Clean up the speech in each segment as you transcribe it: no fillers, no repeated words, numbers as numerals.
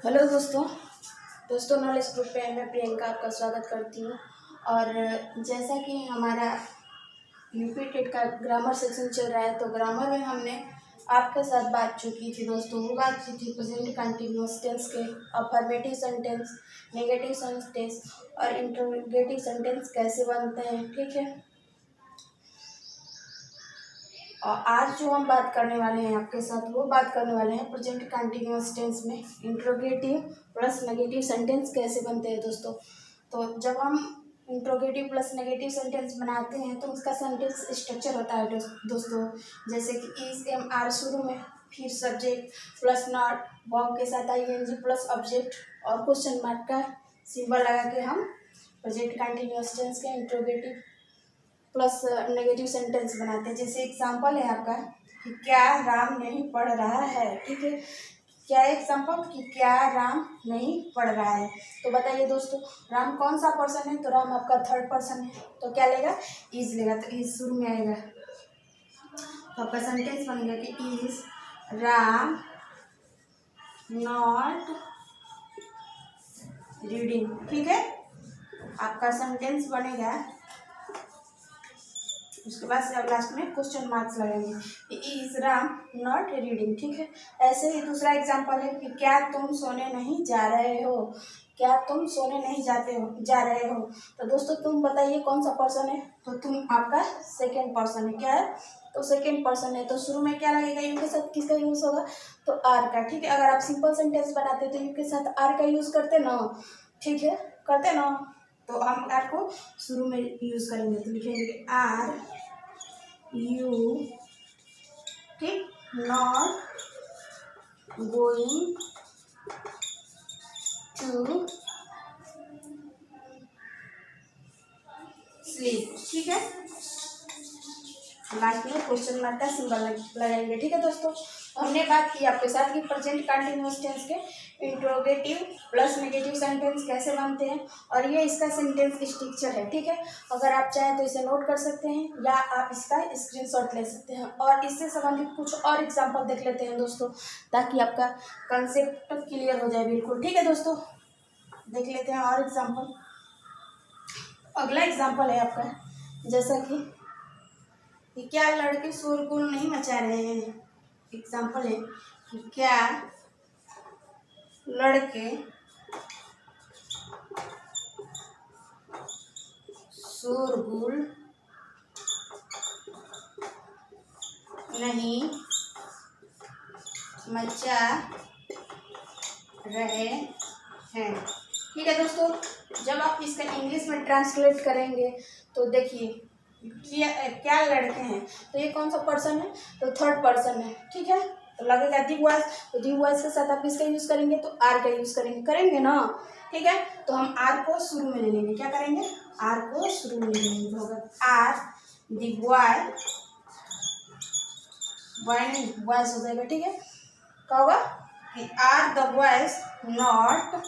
Hello दोस्तों knowledge group पे मैं प्रियंका आपका स्वागत करती हूँ। और जैसा कि हमारा यूपी टेट का ग्रामर सेक्शन चल रहा है, तो ग्रामर में हमने आपके साथ बात जो की थी दोस्तों, वो बात की थी प्रेजेंट कंटिन्यूअस टेंस के अफर्मेटिव सेंटेंस, नेगेटिव सेंटेंस और इंटरोगेटिव सेंटेंस कैसे बनते हैं। ठीक है, और आज जो हम बात करने वाले हैं आपके साथ, वो बात करने वाले हैं प्रेजेंट कंटिन्यूअस टेंस में इंट्रोगेटिव प्लस नेगेटिव सेंटेंस कैसे बनते हैं दोस्तों। तो जब हम इंट्रोगेटिव प्लस नेगेटिव सेंटेंस बनाते हैं तो उसका सेंटेंस स्ट्रक्चर होता है दोस्तों, जैसे कि इज एम आर शुरू में, फिर सब्जेक्ट प्लस नॉट, वर्ब के साथ आईएनजी प्लस ऑब्जेक्ट और क्वेश्चन मार्क का सिंबल लगा के हम प्रेजेंट कंटिन्यूअस टेंस के इंट्रोगेटिव प्लस नेगेटिव सेंटेंस बनाते हैं। जैसे एग्जांपल है आपका कि क्या राम नहीं पढ़ रहा है। ठीक है, क्या एग्जांपल कि क्या राम नहीं पढ़ रहा है। तो बताइए दोस्तों, राम कौन सा पर्सन है? तो राम आपका थर्ड पर्सन है, तो क्या लेगा? इज लेगा, तो इज शुरू में आएगा। तो आपका सेंटेंस बनेगा कि इज राम नॉट रीडिंग। ठीक है, आपका सेंटेंस बनेगा। उसके बाद से अब लास्ट में क्वेश्चन मार्क्स लगेंगे, इज राम नॉट रीडिंग। ठीक है, ऐसे ही दूसरा एग्जांपल है कि क्या तुम सोने नहीं जा रहे हो। क्या तुम सोने नहीं जा रहे हो। तो दोस्तों तुम बताइए कौन सा पर्सन है? तो तुम आपका सेकेंड पर्सन है। क्या है? तो सेकेंड पर्सन है, तो शुरू में क्या लगेगा? यू के साथ किसका यूज होगा? तो आर का। ठीक है, अगर आप सिंपल सेंटेंस बनाते तो यू के साथ आर का यूज करते ना। ठीक है, करते ना। तो हम आर को शुरू में यूज करेंगे, तो लिखेंगे आर यू ठीक नॉट गोइंग टू स्लीप। ठीक है, लास्ट में क्वेश्चन मार्क का सिंबल लगाएंगे। ठीक है दोस्तों, हमने बात की आपके साथ कि प्रेजेंट कंटिन्यूअस टेंस के इंट्रोगेटिव प्लस नेगेटिव सेंटेंस कैसे बनते हैं, और ये इसका सेंटेंस स्ट्रक्चर है। ठीक है, अगर आप चाहें तो इसे नोट कर सकते हैं या आप इसका स्क्रीनशॉट ले सकते हैं, और इससे संबंधित कुछ और एग्जांपल देख लेते हैं दोस्तों, ताकि आपका कंसेप्ट क्लियर हो जाए बिल्कुल। ठीक है दोस्तों, देख लेते हैं और एग्जाम्पल। अगला एग्जाम्पल है आपका, जैसा कि क्या लड़के शोरगुल नहीं मचा रहे हैं। एग्जाम्पल है कि क्या लड़के शोरगुल नहीं मचा रहे हैं। ठीक है दोस्तों, जब आप इसका इंग्लिश में ट्रांसलेट करेंगे तो देखिए क्या लड़के हैं, तो ये कौन सा पर्सन है? तो थर्ड पर्सन है। ठीक है, तो लगेगा दी वॉइस, तो दी वॉइस के साथ आप इसका यूज करेंगे तो आर का यूज करेंगे ना। ठीक है, तो हम आर को शुरू में ले लेंगे। क्या करेंगे? आर को शुरू में ले लेंगे, होगा आर दी बॉय, बॉय नहीं वॉइस हो जाएगा। ठीक है, क्या होगा कि are the boys not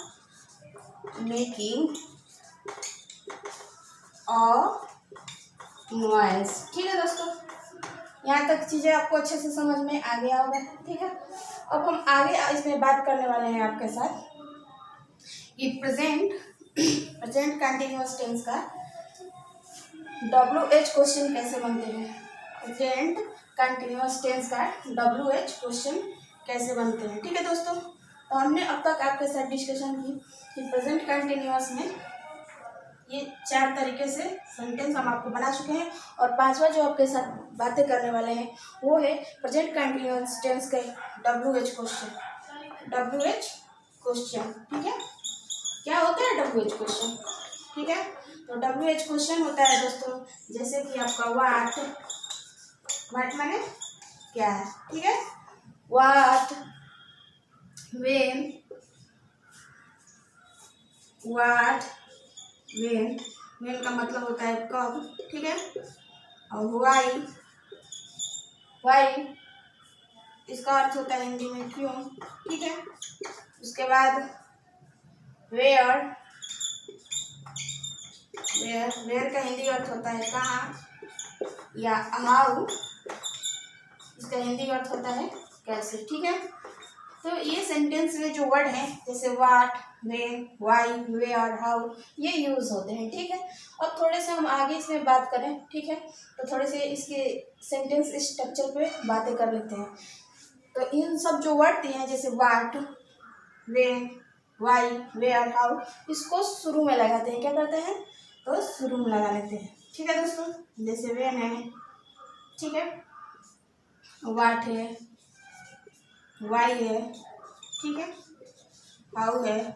making a noise. ठीक है दोस्तों, यहाँ तक चीज़ें आपको अच्छे से समझ में आ गया होगा। ठीक है, अब हम आगे इसमें बात करने वाले हैं आपके साथ कि प्रेजेंट कंटिन्यूअस टेंस का WH क्वेश्चन कैसे बनते हैं। प्रेजेंट कंटिन्यूअस टेंस का WH क्वेश्चन कैसे बनते हैं। ठीक है दोस्तों, तो हमने अब तक आपके साथ डिस्कशन की कि प्रेजेंट कंटिन्यूअस में ये 4 तरीके से सेंटेंस हम आपको बना चुके हैं, और पांचवा जो आपके साथ बातें करने वाले हैं वो है प्रेजेंट कंटिन्यूअस टेंस के WH क्वेश्चन। ठीक है, क्या होता है WH क्वेश्चन? ठीक है, तो WH क्वेश्चन होता है दोस्तों, जैसे कि आपका वाट माने क्या है। ठीक है, वाट, व्हेन, वेन का मतलब होता है कब। ठीक है, और वाई इसका अर्थ होता है हिंदी में क्यों। ठीक है, उसके बाद वेयर का हिंदी अर्थ होता है कहाँ, या हाउ इसका हिंदी अर्थ होता है कैसे। ठीक है, तो ये सेंटेंस में जो वर्ड हैं जैसे वाट, व्हेन, व्हाई, वेयर, हाउ, ये यूज होते हैं, ठीक है। अब थोड़े से हम आगे इसमें बात करें, ठीक है, तो थोड़े से इसके सेंटेंस स्ट्रक्चर पे बातें कर लेते हैं। तो इन सब जो वर्ड दिए हैं जैसे वाट, व्हेन, व्हाई, वेयर, हाउ, इसको शुरू में लगाते हैं, क्या करते हैं, तो शुरू में लगा लेते हैं, ठीक है दोस्तों। जैसे व्हेन है, ठीक है, वाट है, वाई है, ठीक है, हाउ है।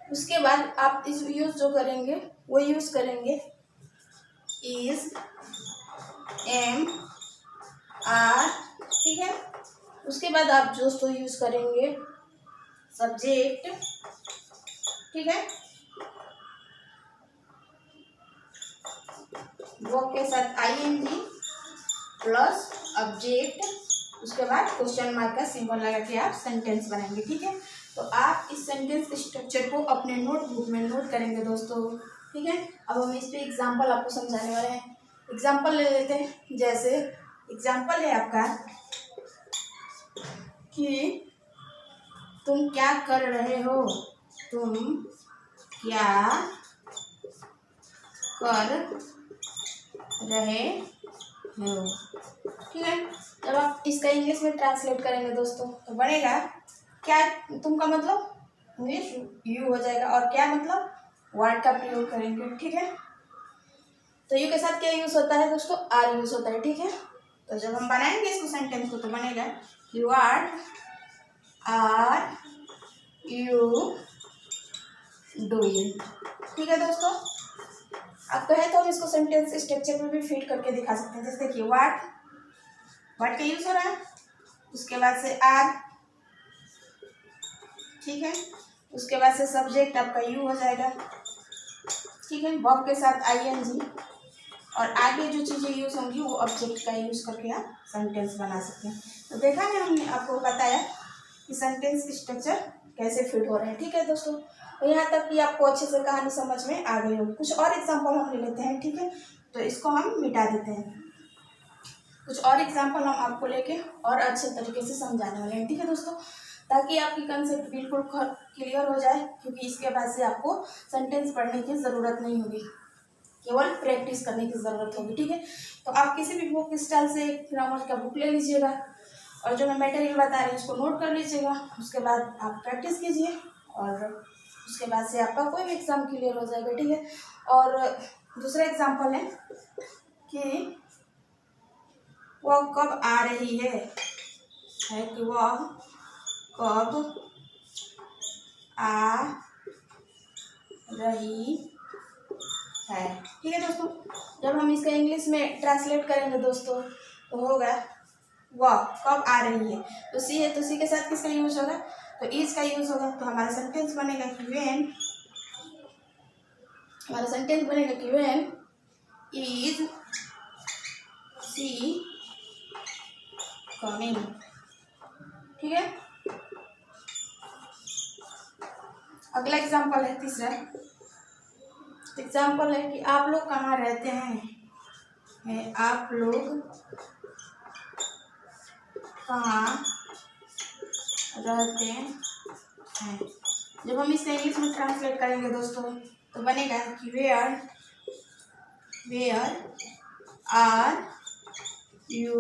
उसके बाद आप इस यूज जो करेंगे वो यूज करेंगे इज, एम, आर, ठीक है। उसके बाद आप दोस्तों यूज करेंगे सब्जेक्ट, ठीक है, वर्ब के साथ आईएनजी प्लस ऑब्जेक्ट, उसके बाद क्वेश्चन मार्क का सिंबल लगा के आप सेंटेंस बनाएंगे, ठीक है। तो आप इस सेंटेंस स्ट्रक्चर को अपने नोटबुक में नोट करेंगे दोस्तों, ठीक है। अब हम इस पे एग्जांपल आपको समझाने वाले हैं। एग्जांपल ले लेते हैं। जैसे एग्जांपल है आपका कि तुम क्या कर रहे हो, तुम क्या कर रहे हो, ठीक है। जब आप इसका इंग्लिश में ट्रांसलेट करेंगे दोस्तों तो बनेगा क्या, तुम का मतलब इंग्लिश यू हो जाएगा, और क्या मतलब वर्ड का प्रयोग करेंगे, ठीक है। तो यू के साथ क्या यूज होता है दोस्तों, आर यूज होता है, ठीक है। तो जब हम बनाएंगे इसको सेंटेंस को तो बनेगा व्हाट आर यू डूइंग, ठीक है दोस्तों। आप कहें तो हम इसको सेंटेंस स्ट्रक्चर में भी फिट करके दिखा सकते हैं। जैसे देखिए व्हाट का यूज हो रहा है, उसके बाद से आर, ठीक है, उसके बाद से सब्जेक्ट आपका यू हो जाएगा, ठीक है, वर्ब के साथ आईएनजी, और आगे जो चीज़ें यूज होंगी वो ऑब्जेक्ट का यूज करके आप सेंटेंस बना सकते हैं। तो देखा है हमने आपको बताया कि सेंटेंस स्ट्रक्चर कैसे फिट हो रहे हैं, ठीक है दोस्तों। तो यहाँ तक कि आपको अच्छे से कहानी समझ में आ गई होगी। कुछ और एग्जाम्पल हम ले लेते हैं, ठीक है, तो इसको हम मिटा देते हैं। कुछ और एग्जाम्पल हम आपको लेके और अच्छे तरीके से समझाने वाले हैं, ठीक है दोस्तों, ताकि आपकी कंसेप्ट बिल्कुल क्लियर हो जाए, क्योंकि इसके बाद से आपको सेंटेंस पढ़ने की ज़रूरत नहीं होगी, केवल प्रैक्टिस करने की ज़रूरत होगी, ठीक है। तो आप किसी भी बुक स्टाइल से ग्रामर का बुक ले लीजिएगा, और जो मैं मटेरियल बता रही हूँ उसको नोट कर लीजिएगा। उसके बाद आप प्रैक्टिस कीजिए, और उसके बाद से आपका कोई भी एग्ज़ाम क्लियर हो जाएगा, ठीक है। और दूसरा एग्जाम्पल है कि वह कब आ रही है कि वह कब आ रही है, ठीक है दोस्तों। जब हम इसका इंग्लिश में ट्रांसलेट करेंगे दोस्तों तो होगा वह कब आ रही है, तो सी है तो सी के साथ किसका यूज होगा, तो इज का यूज होगा। तो हमारा सेंटेंस बनेगा कि व्हेन, हमारा सेंटेंस बनेगा कि व्हेन इज सी कमिंग, ठीक है। अगला एग्जाम्पल है तीसरा एग्जाम्पल है कि आप लोग कहाँ रहते हैं, आप लोग कहाँ रहते हैं। जब हम इसका इंग्लिश में ट्रांसलेट करेंगे दोस्तों तो बनेगा कि वेयर आर यू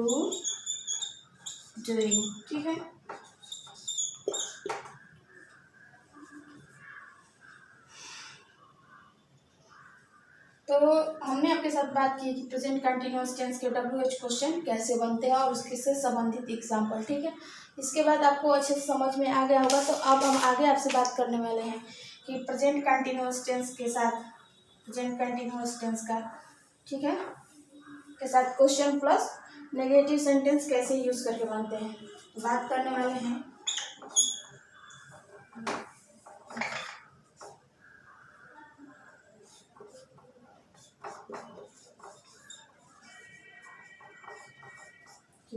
डूइंग, ठीक है। तो हमने आपके साथ बात की कि प्रेजेंट कंटिन्यूअस टेंस के WH क्वेश्चन कैसे बनते हैं और उसके से संबंधित एग्जाम्पल, ठीक है। इसके बाद आपको अच्छे से समझ में आ गया होगा। तो अब हम आगे आपसे बात करने वाले हैं कि प्रेजेंट कंटिन्यूअस टेंस के साथ प्रेजेंट कंटिन्यूअस टेंस का, ठीक है, के साथ क्वेश्चन प्लस नेगेटिव सेंटेंस कैसे यूज करके बनते हैं बात करने वाले हैं।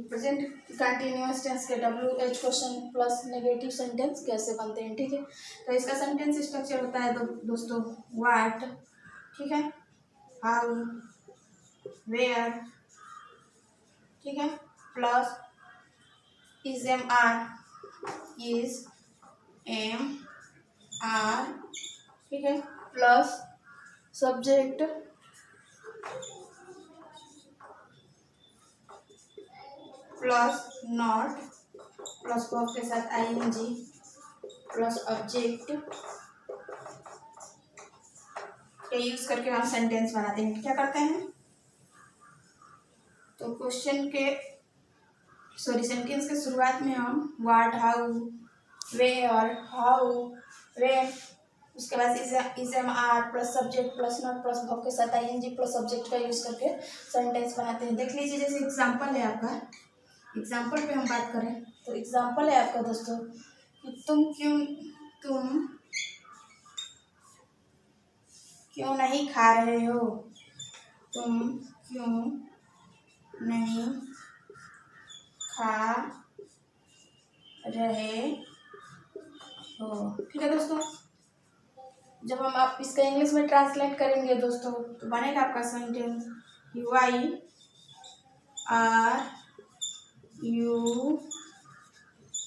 प्रेजेंट कंटिन्यूअस टेंस के WH question plus negative sentence कैसे बनते हैं, ठीक है। तो इसका सेंटेंस स्ट्रक्चर होता है दोस्तों व्हाट, ठीक है, हाउ, वेयर, ठीक है, plus is, am, are, is am are, ठीक है, plus subject plus not plus verb के साथ आईएनजी प्लस ऑब्जेक्ट का यूज करके हम सेंटेंस बनाते हैं। क्या करते हैं, तो क्वेश्चन के सेंटेंस के शुरुआत में हम what, how, where, how, when, उसके बाद is am are plus subject plus not plus verb के साथ आईएनजी प्लस सब्जेक्ट का यूज करके सेंटेंस बनाते हैं। देख लीजिए, जैसे एग्जांपल है आपका, एग्जाम्पल पे हम बात करें तो एग्जाम्पल है आपका दोस्तों कि तुम क्यों नहीं खा रहे हो, तुम क्यों नहीं खा रहे हो, ठीक है दोस्तों। जब हम आप इसका इंग्लिश में ट्रांसलेट करेंगे दोस्तों तो बनेगा आपका sentence why are you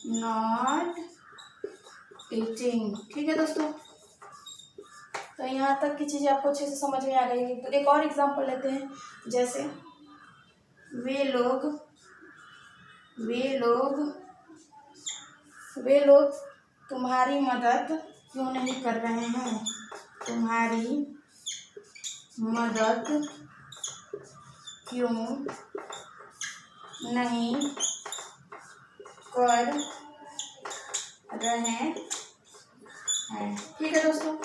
not eating, ठीक है दोस्तों। तो यहाँ तक की चीज़ें आपको अच्छे से समझ में आ गई है। तो एक और एग्जांपल लेते हैं, जैसे वे लोग तुम्हारी मदद क्यों नहीं कर रहे हैं, तुम्हारी मदद क्यों नहीं कर रहे हैं, ठीक है दोस्तों।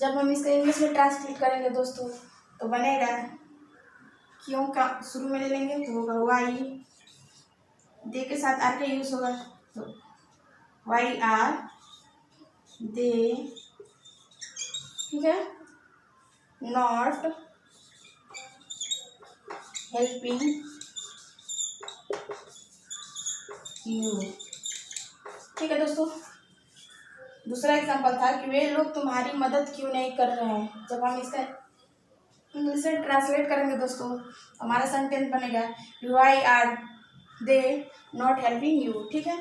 जब हम इसका इंग्लिश में ट्रांसलेट करेंगे दोस्तों तो बनेगा क्यों का शुरू में ले लेंगे तो होगा वाई, दे के साथ आर का यूज होगा तो वाई आर दे, ठीक है, नॉट हेल्पिंग यू, ठीक है दोस्तों। दूसरा एग्जांपल था कि वे लोग तुम्हारी मदद क्यों नहीं कर रहे हैं। जब हम इसका इंग्लिश में ट्रांसलेट करेंगे दोस्तों हमारा सेंटेंस बनेगा why are they not helping you, ठीक है।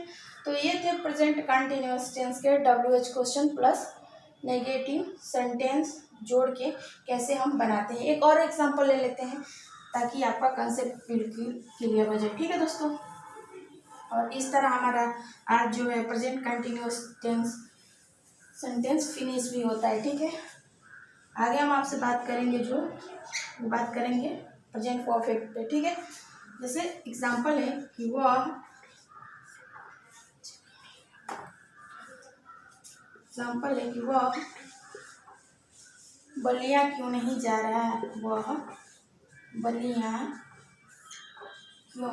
तो ये थे प्रेजेंट कंटिन्यूअस टेंस के WH question plus negative sentence जोड़ के कैसे हम बनाते हैं। एक और एग्जांपल ले लेते हैं ताकि आपका कंसेप्ट बिल्कुल क्लियर हो जाए, ठीक है दोस्तों। और इस तरह हमारा आज जो है present continuous tense sentence finish भी होता है, ठीक है। आगे हम आपसे बात करेंगे प्रेजेंट परफेक्ट पे, ठीक है। जैसे एग्जांपल है कि वह बलिया क्यों नहीं जा रहा है, वह बलिया क्यों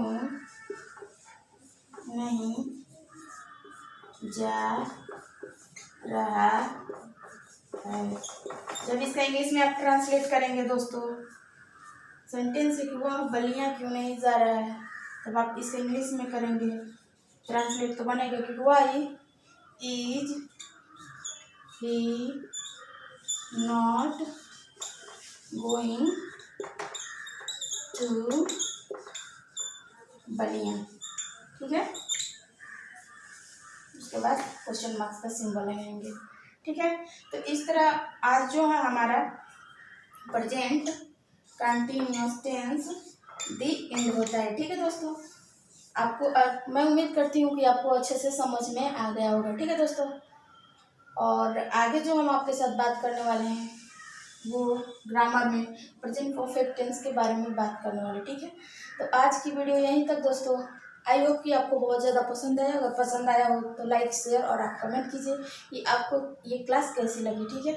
नहीं जा रहा है। जब इसका इंग्लिश में आप ट्रांसलेट करेंगे दोस्तों सेंटेंस है कि वह बलिया क्यों नहीं जा रहा है, तब आप इसका इंग्लिश में करेंगे ट्रांसलेट तो बनेगा कि why is he not going to Ballia, ठीक है। उसके बाद क्वेश्चन मार्क्स का सिंबल लगाएंगे, ठीक है। तो इस तरह आज जो है हमारा present continuous tense the end होता है, ठीक है दोस्तों। आपको मैं उम्मीद करती हूँ कि आपको अच्छे से समझ में आ गया होगा, ठीक है दोस्तों। और आगे जो हम आपके साथ बात करने वाले हैं वो ग्रामर में प्रेजेंट परफेक्ट टेंस के बारे में बात करने वाले, ठीक है। तो आज की वीडियो यहीं तक दोस्तों। आई होप कि आपको बहुत ज़्यादा पसंद आया। अगर पसंद आया हो तो लाइक शेयर और आप कमेंट कीजिए कि आपको ये क्लास कैसी लगी, ठीक है।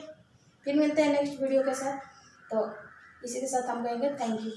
फिर मिलते हैं नेक्स्ट वीडियो के साथ। तो इसी के साथ हम कहेंगे थैंक यू।